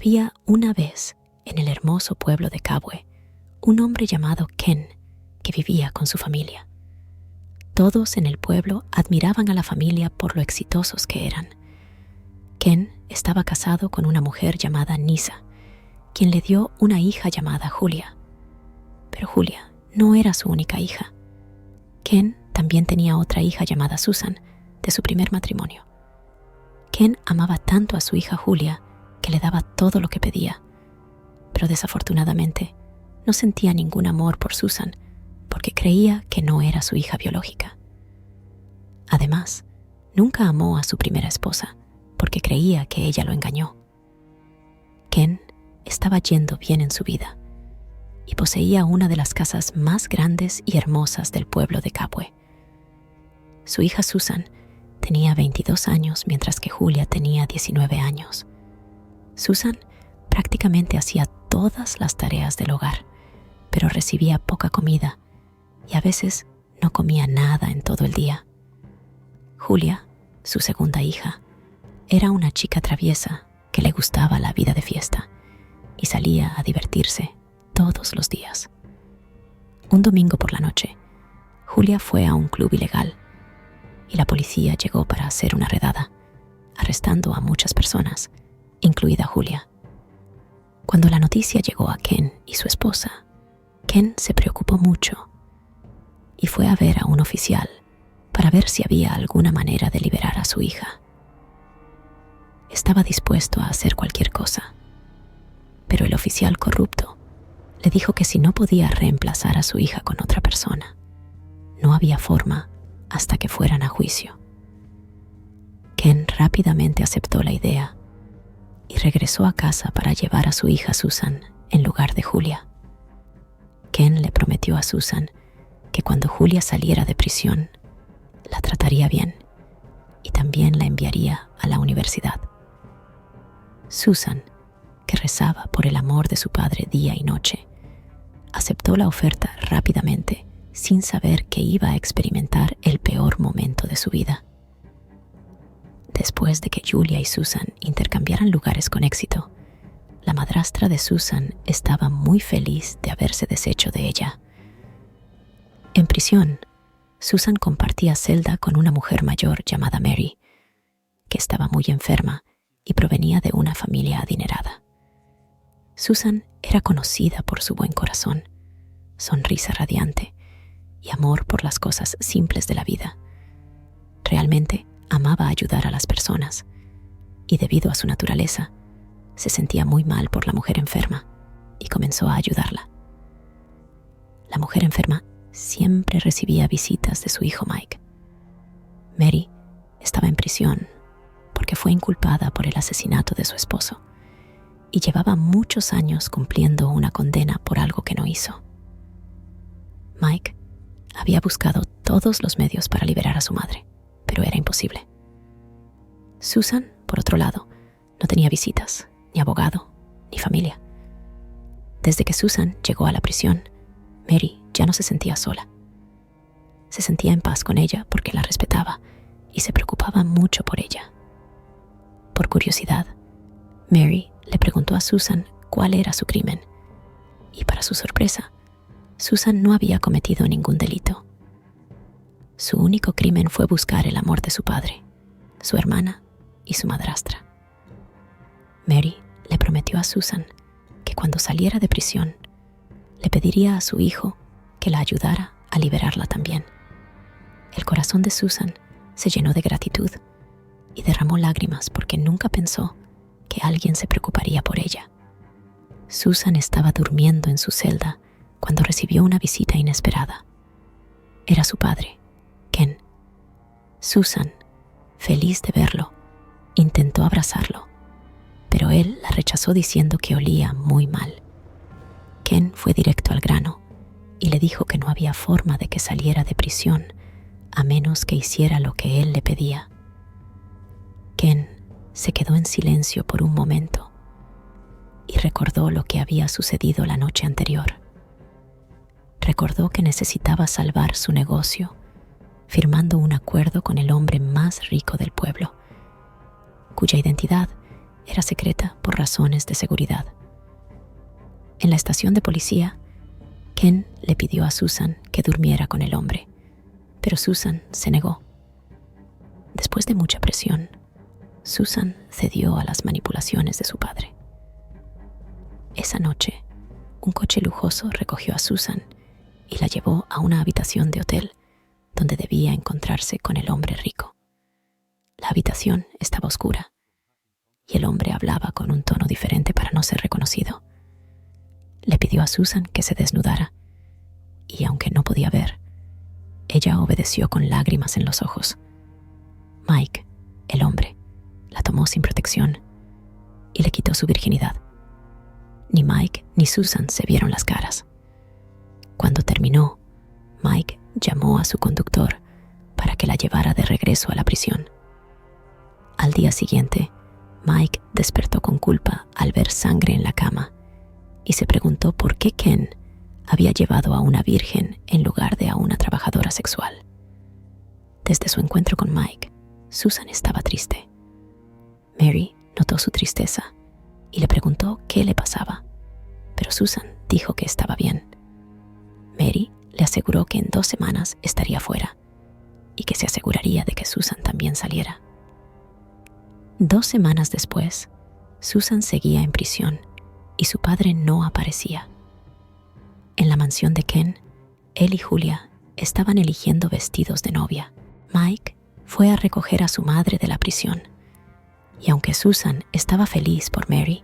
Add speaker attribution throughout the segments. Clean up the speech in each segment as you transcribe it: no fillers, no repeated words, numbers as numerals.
Speaker 1: Había una vez, en el hermoso pueblo de Kabwe, un hombre llamado Ken, que vivía con su familia. Todos en el pueblo admiraban a la familia por lo exitosos que eran. Ken estaba casado con una mujer llamada Nisa, quien le dio una hija llamada Julia. Pero Julia no era su única hija. Ken también tenía otra hija llamada Susan, de su primer matrimonio. Ken amaba tanto a su hija Julia que le daba todo lo que pedía, pero desafortunadamente no sentía ningún amor por Susan porque creía que no era su hija biológica. Además, nunca amó a su primera esposa porque creía que ella lo engañó. Ken estaba yendo bien en su vida y poseía una de las casas más grandes y hermosas del pueblo de Kabwe. Su hija Susan tenía 22 años mientras que Julia tenía 19 años. Susan prácticamente hacía todas las tareas del hogar, pero recibía poca comida y a veces no comía nada en todo el día. Julia, su segunda hija, era una chica traviesa que le gustaba la vida de fiesta y salía a divertirse todos los días. Un domingo por la noche, Julia fue a un club ilegal y la policía llegó para hacer una redada, arrestando a muchas personas, incluida Julia. Cuando la noticia llegó a Ken y su esposa, Ken se preocupó mucho y fue a ver a un oficial para ver si había alguna manera de liberar a su hija. Estaba dispuesto a hacer cualquier cosa, pero el oficial corrupto le dijo que si no podía reemplazar a su hija con otra persona, no había forma hasta que fueran a juicio. Ken rápidamente aceptó la idea y regresó a casa para llevar a su hija Susan en lugar de Julia. Ken le prometió a Susan que cuando Julia saliera de prisión, la trataría bien y también la enviaría a la universidad. Susan, que rezaba por el amor de su padre día y noche, aceptó la oferta rápidamente sin saber que iba a experimentar el peor momento de su vida. Después de que Julia y Susan intercambiaran lugares con éxito, la madrastra de Susan estaba muy feliz de haberse deshecho de ella. En prisión, Susan compartía celda con una mujer mayor llamada Mary, que estaba muy enferma y provenía de una familia adinerada. Susan era conocida por su buen corazón, sonrisa radiante y amor por las cosas simples de la vida. Realmente amaba ayudar a las personas y debido a su naturaleza, se sentía muy mal por la mujer enferma y comenzó a ayudarla. La mujer enferma siempre recibía visitas de su hijo Mike. Mary estaba en prisión porque fue inculpada por el asesinato de su esposo y llevaba muchos años cumpliendo una condena por algo que no hizo. Mike había buscado todos los medios para liberar a su madre, pero era imposible. Susan, por otro lado, no tenía visitas, ni abogado, ni familia. Desde que Susan llegó a la prisión, Mary ya no se sentía sola. Se sentía en paz con ella porque la respetaba y se preocupaba mucho por ella. Por curiosidad, Mary le preguntó a Susan cuál era su crimen y para su sorpresa, Susan no había cometido ningún delito. Su único crimen fue buscar el amor de su padre, su hermana y su madrastra. Mary le prometió a Susan que cuando saliera de prisión, le pediría a su hijo que la ayudara a liberarla también. El corazón de Susan se llenó de gratitud y derramó lágrimas porque nunca pensó que alguien se preocuparía por ella. Susan estaba durmiendo en su celda cuando recibió una visita inesperada. Era su padre, Ken. Susan, feliz de verlo, intentó abrazarlo, pero él la rechazó diciendo que olía muy mal. Ken fue directo al grano y le dijo que no había forma de que saliera de prisión a menos que hiciera lo que él le pedía. Ken se quedó en silencio por un momento y recordó lo que había sucedido la noche anterior. Recordó que necesitaba salvar su negocio, firmando un acuerdo con el hombre más rico del pueblo, cuya identidad era secreta por razones de seguridad. En la estación de policía, Ken le pidió a Susan que durmiera con el hombre, pero Susan se negó. Después de mucha presión, Susan cedió a las manipulaciones de su padre. Esa noche, un coche lujoso recogió a Susan y la llevó a una habitación de hotel donde debía encontrarse con el hombre rico. La habitación estaba oscura y el hombre hablaba con un tono diferente para no ser reconocido. Le pidió a Susan que se desnudara y, aunque no podía ver, ella obedeció con lágrimas en los ojos. Mike, el hombre, la tomó sin protección y le quitó su virginidad. Ni Mike ni Susan se vieron las caras. Cuando terminó, Mike llamó a su conductor para que la llevara de regreso a la prisión. Al día siguiente, Mike despertó con culpa al ver sangre en la cama y se preguntó por qué Ken había llevado a una virgen en lugar de a una trabajadora sexual. Desde su encuentro con Mike, Susan estaba triste. Mary notó su tristeza y le preguntó qué le pasaba, pero Susan dijo que estaba bien. Mary le aseguró que en 2 semanas estaría fuera y que se aseguraría de que Susan también saliera. 2 semanas después, Susan seguía en prisión y su padre no aparecía. En la mansión de Ken, él y Julia estaban eligiendo vestidos de novia. Mike fue a recoger a su madre de la prisión, y aunque Susan estaba feliz por Mary,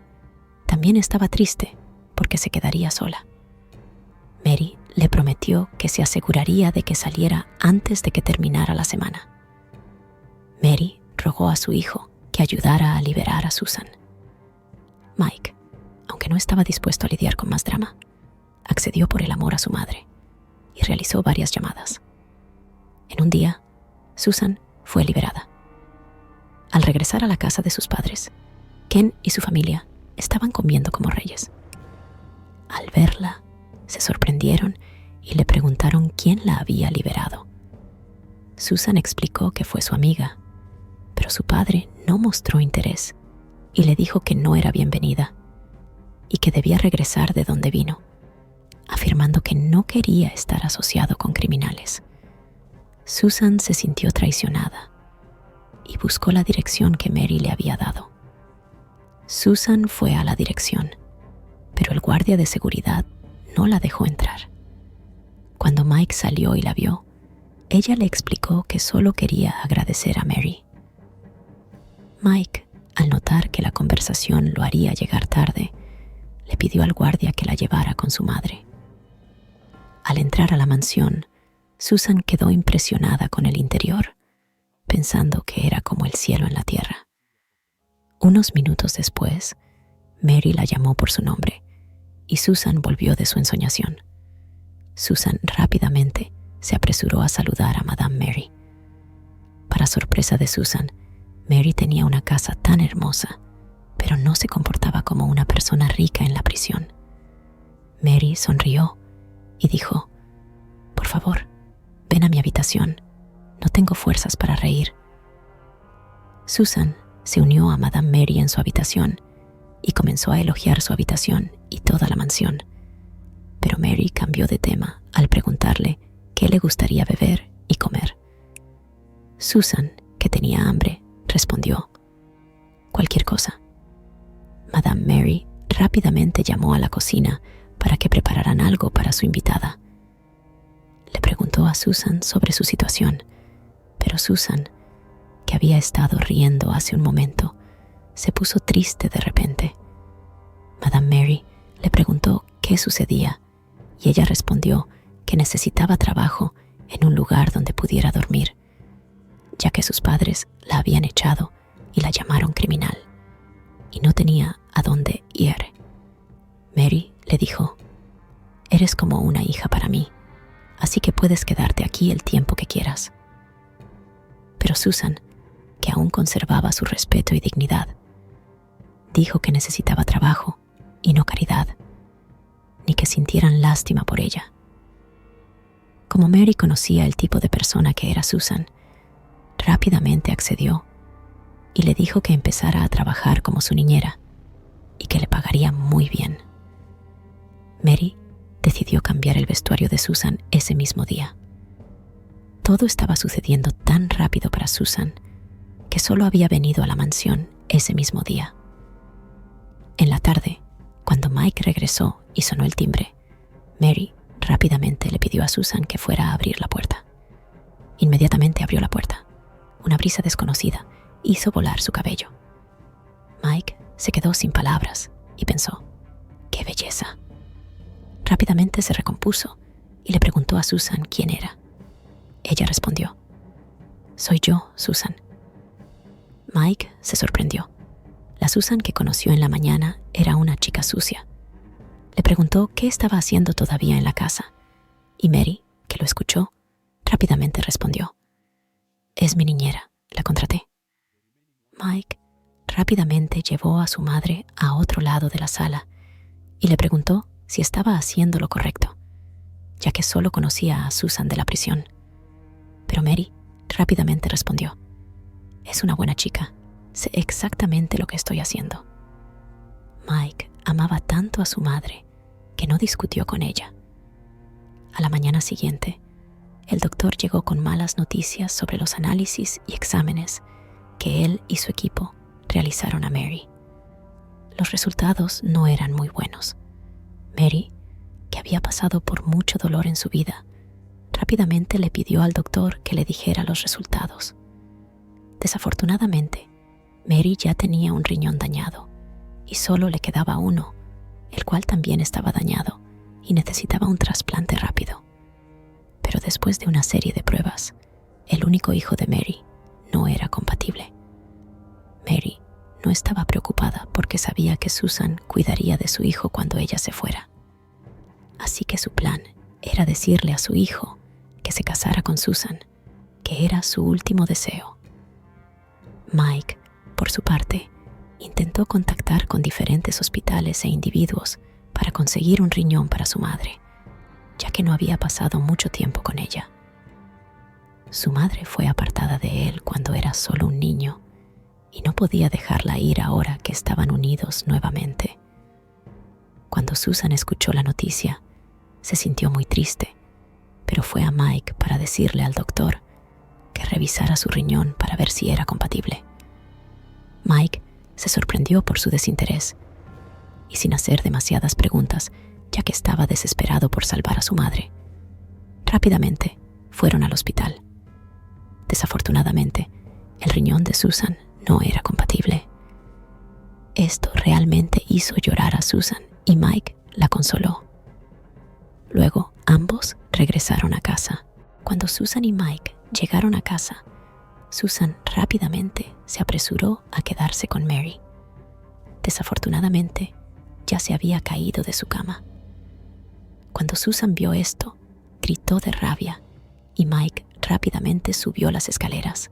Speaker 1: también estaba triste porque se quedaría sola. Mary le prometió que se aseguraría de que saliera antes de que terminara la semana. Mary rogó a su hijo que ayudara a liberar a Susan. Mike, aunque no estaba dispuesto a lidiar con más drama, accedió por el amor a su madre y realizó varias llamadas. En un día, Susan fue liberada. Al regresar a la casa de sus padres, Ken y su familia estaban comiendo como reyes. Al verla, se sorprendieron y le preguntaron quién la había liberado. Susan explicó que fue su amiga, pero su padre no mostró interés y le dijo que no era bienvenida y que debía regresar de donde vino, afirmando que no quería estar asociado con criminales. Susan se sintió traicionada y buscó la dirección que Mary le había dado. Susan fue a la dirección, pero el guardia de seguridad no la dejó entrar. Cuando Mike salió y la vio, ella le explicó que solo quería agradecer a Mary. Mike, al notar que la conversación lo haría llegar tarde, le pidió al guardia que la llevara con su madre. Al entrar a la mansión, Susan quedó impresionada con el interior, pensando que era como el cielo en la tierra. Unos minutos después, Mary la llamó por su nombre y Susan volvió de su ensoñación. Susan rápidamente se apresuró a saludar a Madame Mary. Para sorpresa de Susan, Mary tenía una casa tan hermosa, pero no se comportaba como una persona rica en la prisión. Mary sonrió y dijo: «Por favor, ven a mi habitación. No tengo fuerzas para reír». Susan se unió a Madame Mary en su habitación y comenzó a elogiar su habitación y toda la mansión. Pero Mary cambió de tema al preguntarle qué le gustaría beber y comer. Susan, que tenía hambre, respondió: «Cualquier cosa». Madame Mary rápidamente llamó a la cocina para que prepararan algo para su invitada. Le preguntó a Susan sobre su situación, pero Susan, que había estado riendo hace un momento, se puso triste de repente. Madame Mary le preguntó qué sucedía y ella respondió que necesitaba trabajo en un lugar donde pudiera dormir, ya que sus padres la habían echado y la llamaron criminal y no tenía a dónde ir. Mary le dijo: «Eres como una hija para mí, así que puedes quedarte aquí el tiempo que quieras». Pero Susan, que aún conservaba su respeto y dignidad, dijo que necesitaba trabajo y no caridad, ni que sintieran lástima por ella. Como Mary conocía el tipo de persona que era Susan, rápidamente accedió y le dijo que empezara a trabajar como su niñera y que le pagaría muy bien. Mary decidió cambiar el vestuario de Susan ese mismo día. Todo estaba sucediendo tan rápido para Susan que solo había venido a la mansión ese mismo día. En la tarde, cuando Mike regresó y sonó el timbre, Mary rápidamente le pidió a Susan que fuera a abrir la puerta. Inmediatamente abrió la puerta. Una brisa desconocida hizo volar su cabello. Mike se quedó sin palabras y pensó, ¡qué belleza! Rápidamente se recompuso y le preguntó a Susan quién era. Ella respondió, «Soy yo, Susan». Mike se sorprendió. La Susan que conoció en la mañana era una chica sucia. Le preguntó qué estaba haciendo todavía en la casa, y Mary, que lo escuchó, rápidamente respondió, «Es mi niñera, la contraté». Mike rápidamente llevó a su madre a otro lado de la sala y le preguntó si estaba haciendo lo correcto, ya que solo conocía a Susan de la prisión. Pero Mary rápidamente respondió, «Es una buena chica, sé exactamente lo que estoy haciendo». Mike amaba tanto a su madre que no discutió con ella. A la mañana siguiente, el doctor llegó con malas noticias sobre los análisis y exámenes que él y su equipo realizaron a Mary. Los resultados no eran muy buenos. Mary, que había pasado por mucho dolor en su vida, rápidamente le pidió al doctor que le dijera los resultados. Desafortunadamente, Mary ya tenía un riñón dañado y solo le quedaba uno, el cual también estaba dañado y necesitaba un trasplante rápido. Pero después de una serie de pruebas, el único hijo de Mary no era compatible. Mary no estaba preocupada porque sabía que Susan cuidaría de su hijo cuando ella se fuera. Así que su plan era decirle a su hijo que se casara con Susan, que era su último deseo. Mike, por su parte, intentó contactar con diferentes hospitales e individuos para conseguir un riñón para su madre, ya que no había pasado mucho tiempo con ella. Su madre fue apartada de él cuando era solo un niño y no podía dejarla ir ahora que estaban unidos nuevamente. Cuando Susan escuchó la noticia, se sintió muy triste, pero fue a Mike para decirle al doctor que revisara su riñón para ver si era compatible. Mike se sorprendió por su desinterés y sin hacer demasiadas preguntas, ya que estaba desesperado por salvar a su madre, rápidamente fueron al hospital. Desafortunadamente, el riñón de Susan no era compatible. Esto realmente hizo llorar a Susan y Mike la consoló. Luego, ambos regresaron a casa. Cuando Susan y Mike llegaron a casa, Susan rápidamente se apresuró a quedarse con Mary. Desafortunadamente, ya se había caído de su cama. Cuando Susan vio esto, gritó de rabia y Mike rápidamente subió las escaleras.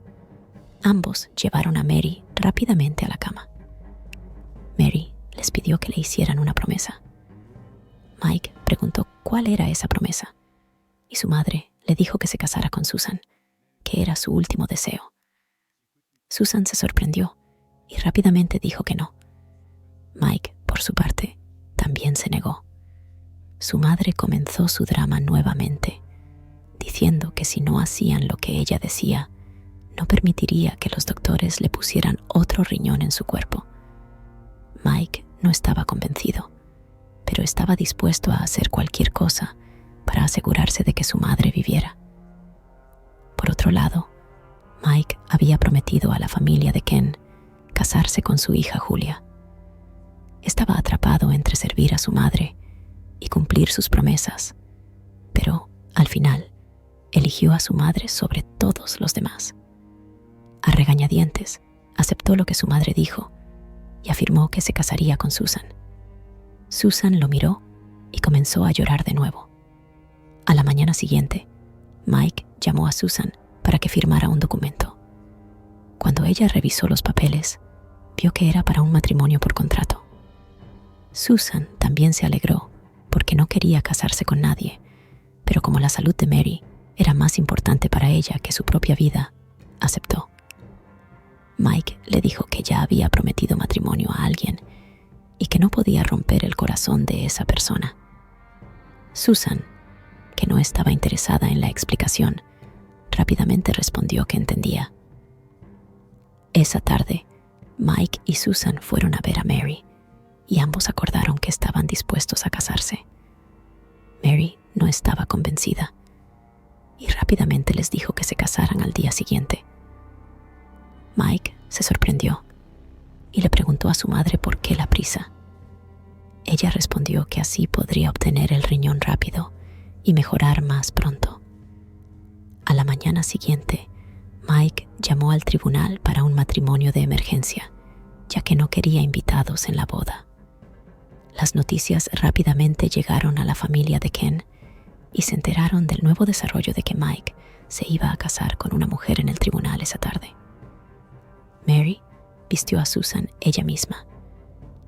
Speaker 1: Ambos llevaron a Mary rápidamente a la cama. Mary les pidió que le hicieran una promesa. Mike preguntó cuál era esa promesa y su madre le dijo que se casara con Susan, que era su último deseo. Susan se sorprendió y rápidamente dijo que no. Mike, por su parte, también se negó. Su madre comenzó su drama nuevamente, diciendo que si no hacían lo que ella decía, no permitiría que los doctores le pusieran otro riñón en su cuerpo. Mike no estaba convencido, pero estaba dispuesto a hacer cualquier cosa para asegurarse de que su madre viviera. Por otro lado, Mike había prometido a la familia de Ken casarse con su hija Julia. Estaba atrapado entre servir a su madre y cumplir sus promesas, pero al final eligió a su madre sobre todos los demás. A regañadientes, aceptó lo que su madre dijo y afirmó que se casaría con Susan. Susan lo miró y comenzó a llorar de nuevo. A la mañana siguiente, Mike llamó a Susan para que firmara un documento. Cuando ella revisó los papeles, vio que era para un matrimonio por contrato. Susan también se alegró porque no quería casarse con nadie, pero como la salud de Mary era más importante para ella que su propia vida, aceptó. Mike le dijo que ya había prometido matrimonio a alguien y que no podía romper el corazón de esa persona. Susan, que no estaba interesada en la explicación, rápidamente respondió que entendía. Esa tarde, Mike y Susan fueron a ver a Mary y ambos acordaron que estaban dispuestos a casarse. Mary no estaba convencida y rápidamente les dijo que se casaran al día siguiente. Mike se sorprendió y le preguntó a su madre por qué la prisa. Ella respondió que así podría obtener el riñón rápido y mejorar más pronto. A la mañana siguiente, Mike llamó al tribunal para un matrimonio de emergencia, ya que no quería invitados en la boda. Las noticias rápidamente llegaron a la familia de Ken y se enteraron del nuevo desarrollo de que Mike se iba a casar con una mujer en el tribunal esa tarde. Mary vistió a Susan ella misma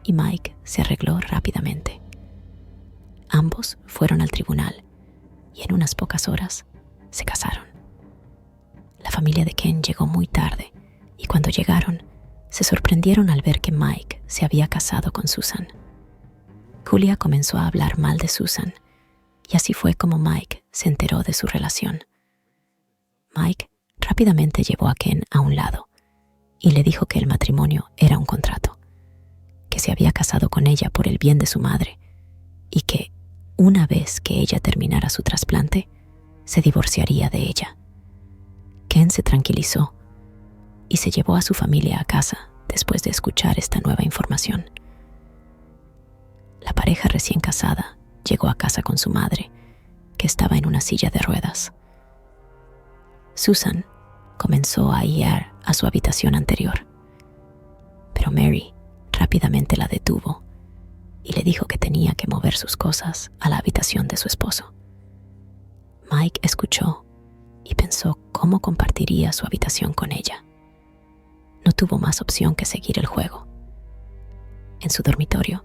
Speaker 1: y Mike se arregló rápidamente. Ambos fueron al tribunal y en unas pocas horas se casaron. La familia de Ken llegó muy tarde y cuando llegaron se sorprendieron al ver que Mike se había casado con Susan. Julia comenzó a hablar mal de Susan y así fue como Mike se enteró de su relación. Mike rápidamente llevó a Ken a un lado y le dijo que el matrimonio era un contrato, que se había casado con ella por el bien de su madre y que, una vez que ella terminara su trasplante, se divorciaría de ella. Ken se tranquilizó y se llevó a su familia a casa después de escuchar esta nueva información. La pareja recién casada llegó a casa con su madre, que estaba en una silla de ruedas. Susan comenzó a ir a su habitación anterior, pero Mary rápidamente la detuvo y le dijo que tenía que mover sus cosas a la habitación de su esposo. Mike escuchó y pensó cómo compartiría su habitación con ella. No tuvo más opción que seguir el juego. En su dormitorio,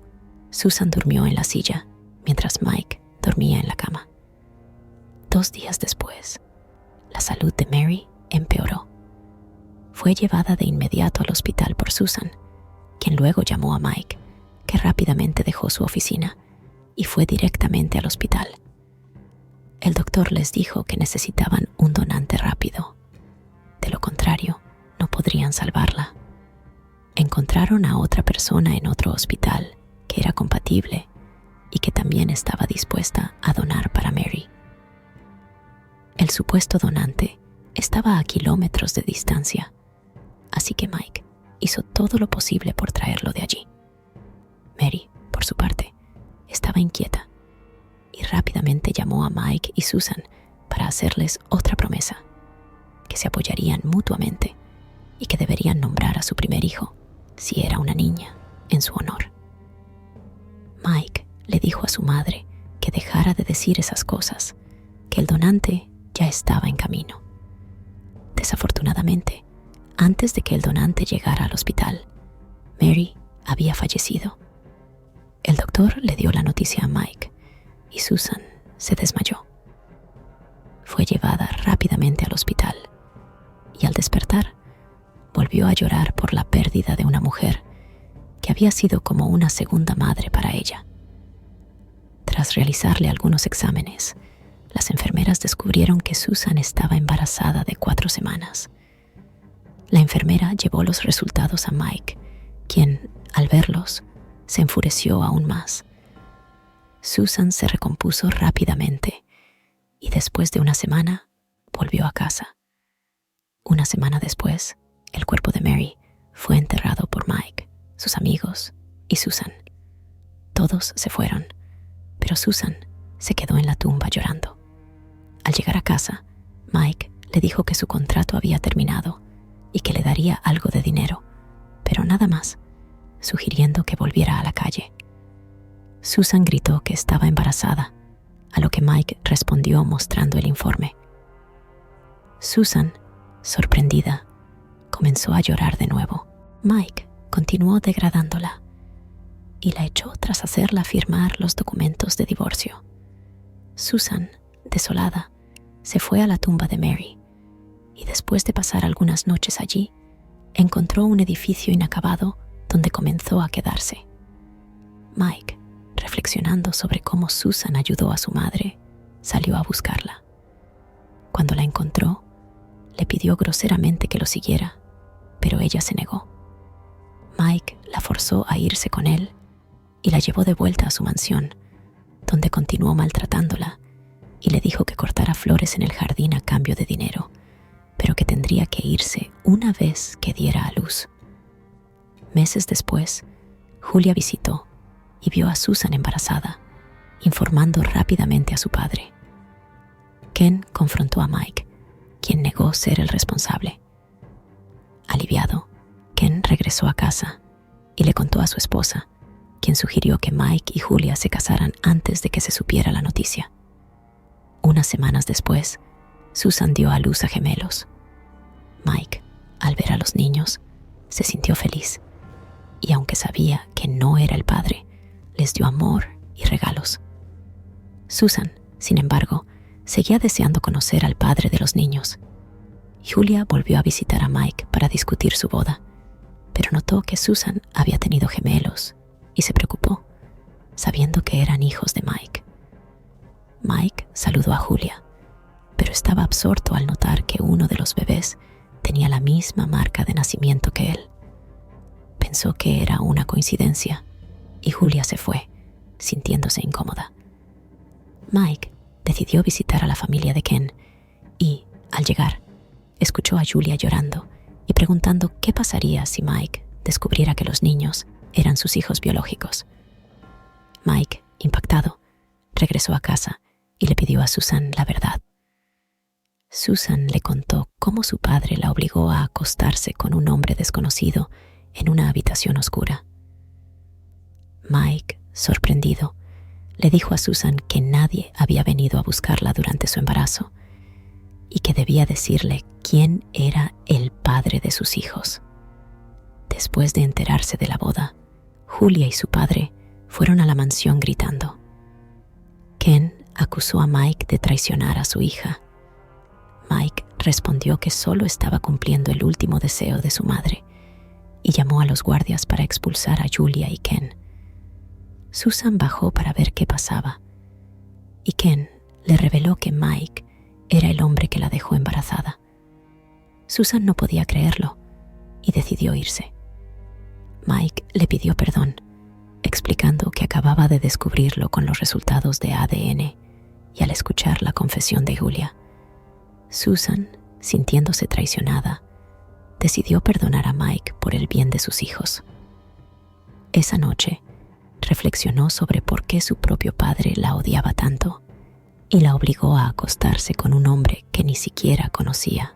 Speaker 1: Susan durmió en la silla mientras Mike dormía en la cama. 2 días después, la salud de Mary empeoró. Fue llevada de inmediato al hospital por Susan, quien luego llamó a Mike, que rápidamente dejó su oficina y fue directamente al hospital. El doctor les dijo que necesitaban un donante rápido. De lo contrario, no podrían salvarla. Encontraron a otra persona en otro hospital que era compatible y que también estaba dispuesta a donar para Mary. El supuesto donante estaba a kilómetros de distancia, así que Mike hizo todo lo posible por traerlo de allí. Mary, por su parte, estaba inquieta y rápidamente llamó a Mike y Susan para hacerles otra promesa, que se apoyarían mutuamente y que deberían nombrar a su primer hijo, si era una niña, en su honor. Mike le dijo a su madre que dejara de decir esas cosas, que el donante ya estaba en camino. Desafortunadamente, antes de que el donante llegara al hospital, Mary había fallecido. El doctor le dio la noticia a Mike y Susan se desmayó. Fue llevada rápidamente al hospital y al despertar volvió a llorar por la pérdida de una mujer que había sido como una segunda madre para ella. Tras realizarle algunos exámenes, las enfermeras descubrieron que Susan estaba embarazada de 4 semanas. La enfermera llevó los resultados a Mike, quien, al verlos, se enfureció aún más. Susan se recompuso rápidamente y después de una semana volvió a casa. Una semana después, el cuerpo de Mary fue enterrado por Mike, sus amigos y Susan. Todos se fueron, pero Susan se quedó en la tumba llorando. Al llegar a casa, Mike le dijo que su contrato había terminado y que le daría algo de dinero, pero nada más, sugiriendo que volviera a la calle. Susan gritó que estaba embarazada, a lo que Mike respondió mostrando el informe. Susan, sorprendida, comenzó a llorar de nuevo. Mike continuó degradándola y la echó tras hacerla firmar los documentos de divorcio. Susan, desolada, se fue a la tumba de Mary y después de pasar algunas noches allí, encontró un edificio inacabado donde comenzó a quedarse. Mike, reflexionando sobre cómo Susan ayudó a su madre, salió a buscarla. Cuando la encontró, le pidió groseramente que lo siguiera, pero ella se negó. Mike la forzó a irse con él y la llevó de vuelta a su mansión, donde continuó maltratándola y le dijo que cortara flores en el jardín a cambio de dinero, pero que tendría que irse una vez que diera a luz. Meses después, Julia visitó y vio a Susan embarazada, informando rápidamente a su padre. Ken confrontó a Mike, quien negó ser el responsable. Aliviado, Ken regresó a casa y le contó a su esposa, quien sugirió que Mike y Julia se casaran antes de que se supiera la noticia. Unas semanas después, Susan dio a luz a gemelos. Mike, al ver a los niños, se sintió feliz y aunque sabía que no era el padre, les dio amor y regalos. Susan, sin embargo, seguía deseando conocer al padre de los niños. Julia volvió a visitar a Mike para discutir su boda, pero notó que Susan había tenido gemelos y se preocupó, sabiendo que eran hijos de Mike. Mike saludó a Julia, pero estaba absorto al notar que uno de los bebés tenía la misma marca de nacimiento que él. Pensó que era una coincidencia y Julia se fue, sintiéndose incómoda. Mike decidió visitar a la familia de Ken y, al llegar, escuchó a Julia llorando y preguntando qué pasaría si Mike descubriera que los niños eran sus hijos biológicos. Mike, impactado, regresó a casa y le pidió a Susan la verdad. Susan le contó cómo su padre la obligó a acostarse con un hombre desconocido en una habitación oscura. Mike, sorprendido, le dijo a Susan que nadie había venido a buscarla durante su embarazo y que debía decirle quién era el padre de sus hijos. Después de enterarse de la boda, Julia y su padre fueron a la mansión gritando. Ken acusó a Mike de traicionar a su hija. Mike respondió que solo estaba cumpliendo el último deseo de su madre y llamó a los guardias para expulsar a Julia y Ken. Susan bajó para ver qué pasaba y Ken le reveló que Mike era el hombre que la dejó embarazada. Susan no podía creerlo y decidió irse. Mike le pidió perdón, explicando que acababa de descubrirlo con los resultados de ADN y al escuchar la confesión de Julia. Susan, sintiéndose traicionada, decidió perdonar a Mike por el bien de sus hijos. Esa noche, reflexionó sobre por qué su propio padre la odiaba tanto y la obligó a acostarse con un hombre que ni siquiera conocía.